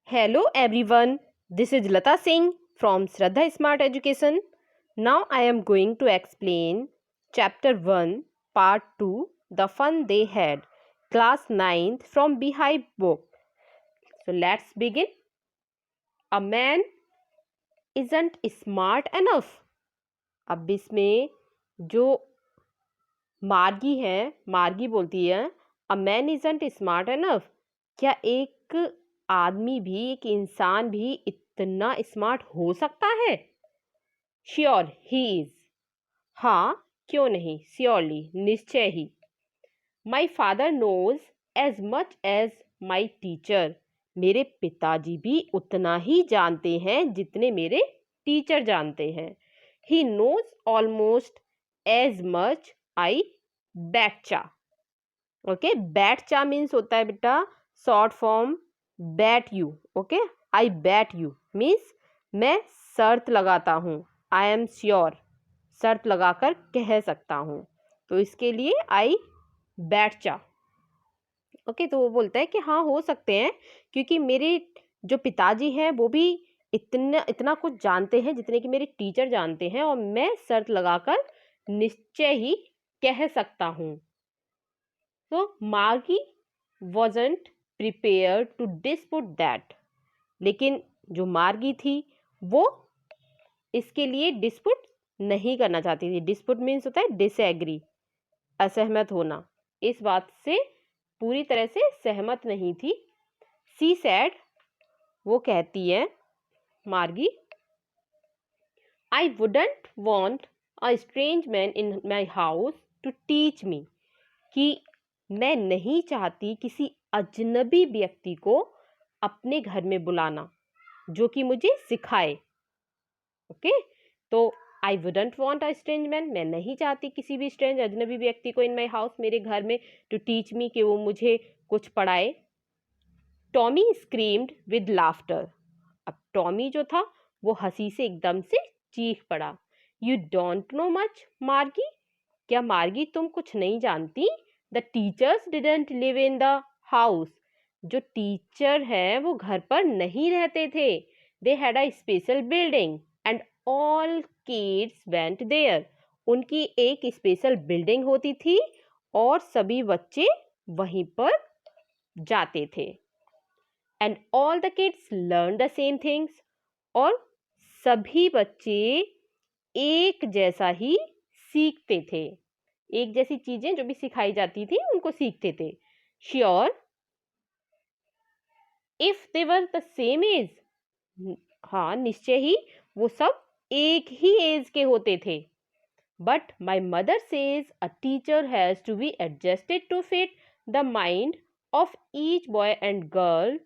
Hello everyone, this is Lata Singh from Shraddha Smart Education. Now I am going to explain Chapter 1, Part 2, The Fun They Had, Class 9th from Beehive book. So let's begin. A man isn't smart enough. अब इसमें जो मार्गी बोलती है a man isn't smart enough, क्या एक आदमी भी एक इंसान भी इतना स्मार्ट हो सकता है? श्योर ही इज, हाँ क्यों नहीं, श्योरली निश्चय ही। My father knows as much as my teacher, मेरे पिताजी भी उतना ही जानते हैं जितने मेरे टीचर जानते हैं। He knows almost as much I betcha. Okay, betcha means होता है बेटा short form bet you. Okay, I bet you means मैं शर्त लगाता हूँ, आई एम श्योर, शर्त लगाकर कह सकता हूँ, तो इसके लिए आई बैटचा। ओके, तो वो बोलता है कि हाँ हो सकते हैं क्योंकि मेरे जो पिताजी हैं वो भी इतना इतना कुछ जानते हैं जितने कि मेरे टीचर जानते हैं, और मैं शर्त लगाकर निश्चय ही कह सकता हूँ। तो मार्गी wasn't prepared to dispute that, लेकिन जो मार्गी थी वो इसके लिए डिस्प्यूट नहीं करना चाहती थी। डिस्प्यूट मीन्स होता है डिसएग्री, असहमत होना, इस बात से पूरी तरह से सहमत नहीं थी। सी सैड, वो कहती है Margie, I wouldn't want a strange man in my house to teach me, कि मैं नहीं चाहती किसी अजनबी व्यक्ति को अपने घर में बुलाना जो कि मुझे सिखाए। ओके, तो आई wouldn't want a strange man, मैं नहीं चाहती किसी भी स्ट्रेंज अजनबी व्यक्ति को इन माई हाउस, मेरे घर में, टू टीच मी, कि वो मुझे कुछ पढ़ाए। टॉमी स्क्रीम्ड विद लाफ्टर, अब टॉमी जो था वो हंसी से एकदम से चीख पड़ा। यू डोंट नो मच मार्गी, क्या मार्गी तुम कुछ नहीं जानती? The teachers didn't live in the house, जो टीचर है वो घर पर नहीं रहते थे। They had a special building and all kids went there, उनकी एक स्पेशल बिल्डिंग होती थी और सभी बच्चे वहीं पर जाते थे। And all the kids learn the same things, और सभी बच्चे एक जैसा ही सीखते थे, एक जैसी चीजें जो भी सिखाई जाती थी उनको सीखते थे। Sure if they were the same age, हाँ निश्चय ही वो सब एक ही एज के होते थे। But my mother says a teacher has to be adjusted to fit the mind of each boy and girl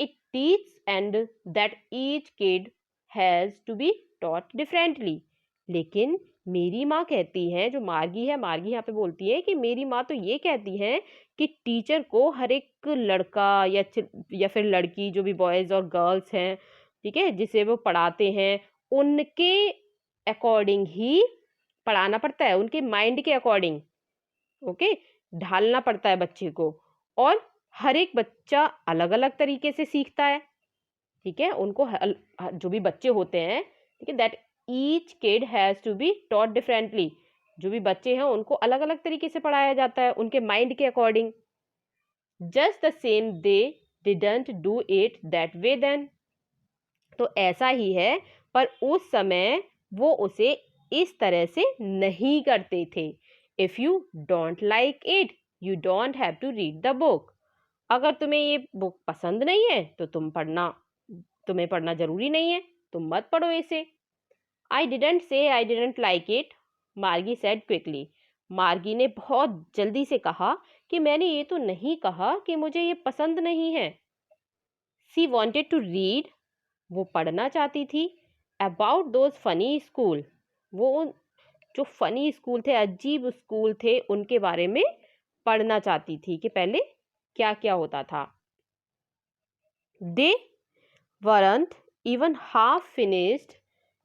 it teach and that each kid has to be taught differently. लेकिन मेरी माँ कहती है, जो मार्गी है, मार्गी यहाँ पे बोलती है कि मेरी माँ तो ये कहती है कि टीचर को हर एक लड़का या फिर लड़की, जो भी बॉयज़ और गर्ल्स हैं, ठीक है, जिसे वो पढ़ाते हैं, उनके अकॉर्डिंग ही पढ़ाना पड़ता है, उनके माइंड के अकॉर्डिंग। ओके, ढालना पड़ता है बच्चे को, और हर एक बच्चा अलग अलग तरीके से सीखता है, ठीक है, उनको जो भी बच्चे होते हैं, ठीक है, that each kid has to be taught differently, जो भी बच्चे हैं उनको अलग अलग तरीके से पढ़ाया जाता है उनके माइंड के according. Just the same they didn't do it that way then, तो ऐसा ही है, पर उस समय वो उसे इस तरह से नहीं करते थे। If you don't like it you don't have to read the book, अगर तुम्हें ये बुक पसंद नहीं है तो तुम्हें पढ़ना जरूरी नहीं है, तुम मत पढ़ो इसे। I didn't say I didn't like it, मार्गी सेड क्विकली, मार्गी ने बहुत जल्दी से कहा कि मैंने ये तो नहीं कहा कि मुझे ये पसंद नहीं है। सी वॉन्टेड टू रीड, वो पढ़ना चाहती थी। अबाउट दोज फनी स्कूल, वो जो फनी स्कूल थे, अजीब स्कूल थे, उनके बारे में पढ़ना चाहती थी कि पहले क्या क्या होता था। दे weren't even half finished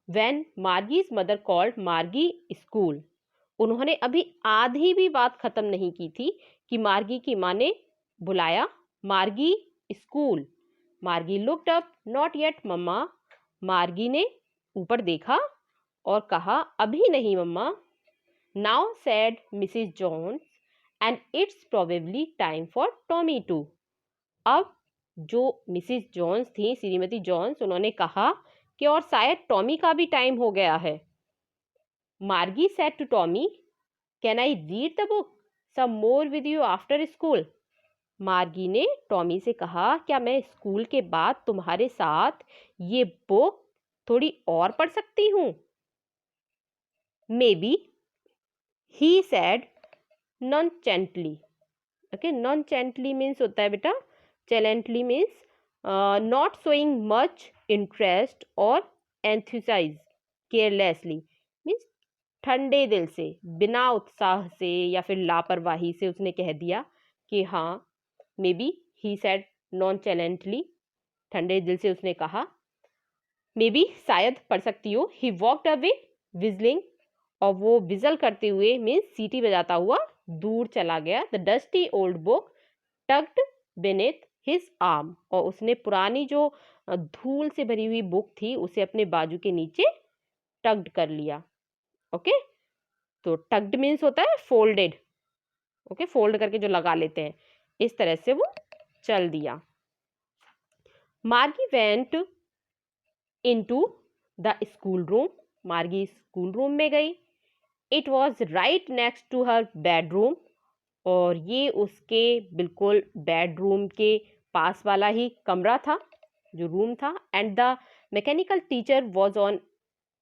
when Margie's mother called Margie school, उन्होंने अभी आधी भी बात खत्म नहीं की थी कि मार्गी की माँ ने बुलाया मार्गी school. Margie looked up, not yet mamma. Margie ने ऊपर देखा और कहा, अभी नहीं mamma. Now said Mrs Jones, and it's probably time for Tommy too. अब जो मिसिस जॉन्स थी, श्रीमती जॉन्स, उन्होंने कहा कि और शायद टॉमी का भी टाइम हो गया है। Margie said to Tommy, can I read the book some more with you after school. Margie ने टॉमी से कहा, क्या मैं स्कूल के बाद तुम्हारे साथ ये बुक थोड़ी और पढ़ सकती हूँ? Maybe, he said nonchalantly. Okay, nonchalantly means होता है बेटा, चैलेंटली मीन्स not showing much interest or enthusiasm, carelessly means ठंडे दिल से, बिना उत्साह से या फिर लापरवाही से उसने कह दिया कि हाँ। मे बी ही सेड नॉनचैलेंटली, ठंडे दिल से उसने कहा, मे बी शायद पढ़ सकती हो। ही वॉकड अवे विजलिंग, और वो विजल करते हुए मीन्स सीटी बजाता हुआ दूर चला गया। The dusty old book tugged beneath his arm, और उसने पुरानी जो धूल से भरी हुई बुक थी उसे अपने बाजू के नीचे टग्ड कर लिया। ओके, तो टग्ड मीन्स होता है फोल्डेड। ओके, फोल्ड करके जो लगा लेते हैं, इस तरह से वो चल दिया। Margie went into the school room, Margie school room में गई। It was right next to her bedroom, और ये उसके बिल्कुल बेडरूम के पास वाला ही कमरा था, जो रूम था। And the mechanical teacher was on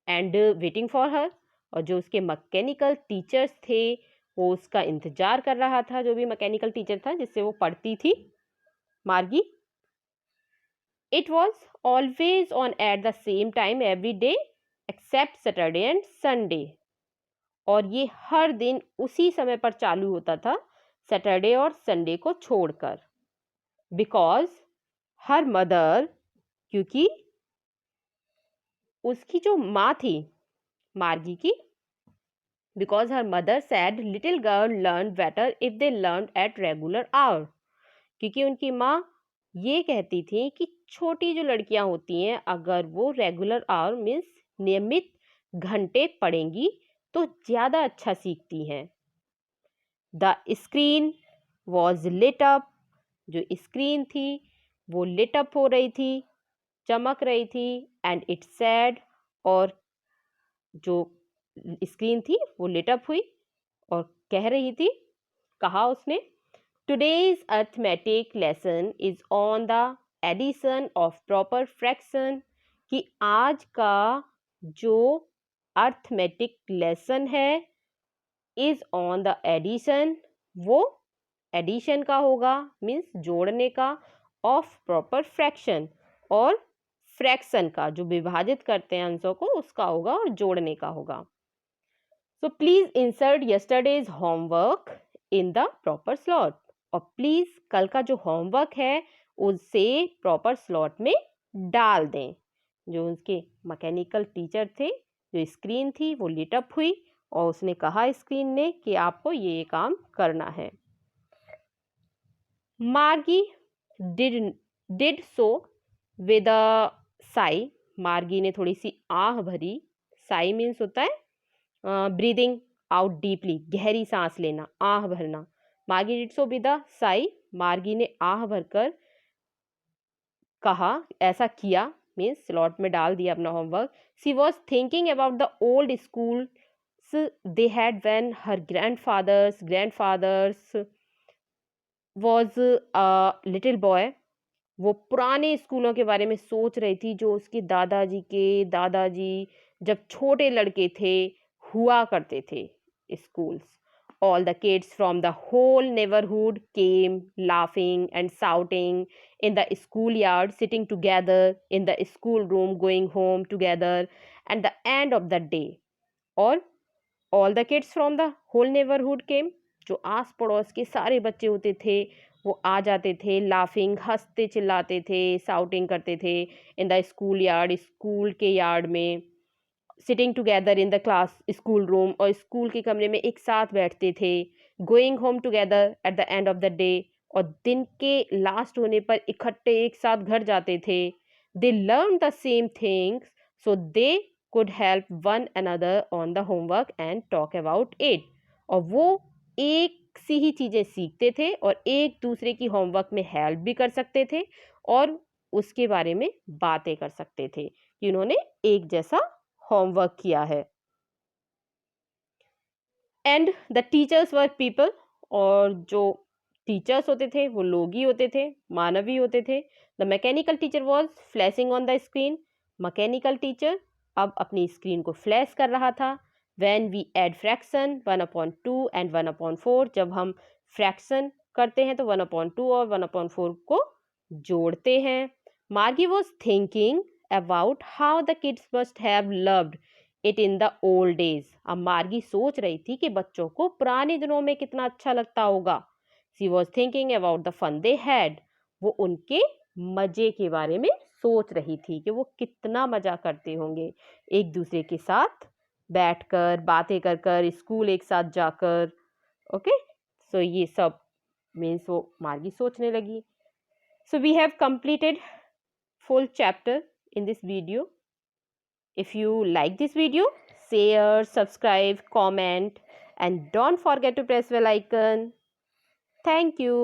and waiting for her, और जो उसके मैकेनिकल टीचर्स थे वो उसका इंतजार कर रहा था, जो भी मैकेनिकल टीचर था जिससे वो पढ़ती थी Margie. It was always on at the same time every day except Saturday and Sunday, और ये हर दिन उसी समय पर चालू होता था, सैटरडे और संडे को छोड़कर। बिकॉज हर मदर, क्योंकि उसकी जो माँ थी मार्गी की, because her mother said little girl learn better if they learn at regular hour, क्योंकि उनकी माँ ये कहती थी कि छोटी जो लड़कियां होती हैं अगर वो रेगुलर आवर मीन्स नियमित घंटे पढ़ेंगी तो ज़्यादा अच्छा सीखती हैं। The screen was lit up, जो स्क्रीन थी वो लिट अप हो रही थी, चमक रही थी। एंड इट सैड, और जो स्क्रीन थी वो लिट अप हुई और कह रही थी, कहा उसने, today's arithmetic lesson is on the addition of proper fraction, कि आज का जो अर्थमेटिक लेसन है इज ऑन द एडिशन, वो एडिशन का होगा मीन्स जोड़ने का, ऑफ प्रॉपर फ्रैक्शन, और फ्रैक्शन का जो विभाजित करते हैं अंशों को उसका होगा और जोड़ने का होगा। So please insert yesterday's homework in the proper slot, और प्लीज कल का जो होमवर्क है उसे प्रॉपर स्लॉट में डाल दें। जो उसके मैकेनिकल टीचर थे, जो स्क्रीन थी वो लिट अप हुई और उसने कहा स्क्रीन ने कि आपको ये काम करना है। मार्गी did so with a Sai, मार्गी ने थोड़ी सी आह भरी। साई मीन्स होता है ब्रीदिंग आउट डीपली, गहरी सांस लेना, आह भरना। मार्गी did so with a Sai, मार्गी ने आह भरकर कहा, ऐसा किया मीन्स स्लॉट में डाल दिया अपना homework. She was thinking about the old school they had when her grandfathers was a little boy, वो पुराने स्कूलों के बारे में सोच रही थी जो उसके दादाजी के दादाजी जब छोटे लड़के थे हुआ करते थे schools. All the kids from the whole neighborhood came laughing and shouting in the schoolyard, sitting together in the schoolroom, going home together at the end of the day. और all the kids from the whole neighbourhood came, जो आस पड़ोस के सारे बच्चे होते थे वो आ जाते थे, लाफिंग, हंसते चिल्लाते थे, साउटिंग करते थे, in the school yard, school के यार्ड में, sitting together in the class school room, और स्कूल के कमरे में एक साथ बैठते थे, going home together at the end of the day, और दिन के लास्ट होने पर इकट्ठे एक साथ घर जाते थे। They learn the same things so they could help one another on the homework and talk about it. और वो एक सी ही चीज़ें सीखते थे और एक दूसरे की होमवर्क में हेल्प भी कर सकते थे और उसके बारे में बातें कर सकते थे कि उन्होंने एक जैसा होमवर्क किया है। And the teachers were people, और जो टीचर्स होते थे वो लोग ही होते थे, मानव ही होते थे। The mechanical teacher was flashing on the screen. Mechanical teacher अब अपनी स्क्रीन को फ्लैश कर रहा था। When we add fraction 1/2 and 1/4, जब हम फ्रैक्शन करते हैं तो 1/2 और 1/4 को जोड़ते हैं। मार्गी was thinking about how the kids must have loved it in the old days. अब मार्गी सोच रही थी कि बच्चों को पुराने दिनों में कितना अच्छा लगता होगा। She was thinking about the fun they had. वो उनके मजे के बारे में सोच रही थी कि वो कितना मजा करते होंगे एक दूसरे के साथ बैठकर, बातें कर कर, स्कूल एक साथ जाकर। ओके, सो ये सब मीन्स वो मार्गी सोचने लगी। So we have completed full chapter in this video. If you like this video, share, subscribe, comment, and don't forget to press bell icon. Thank you.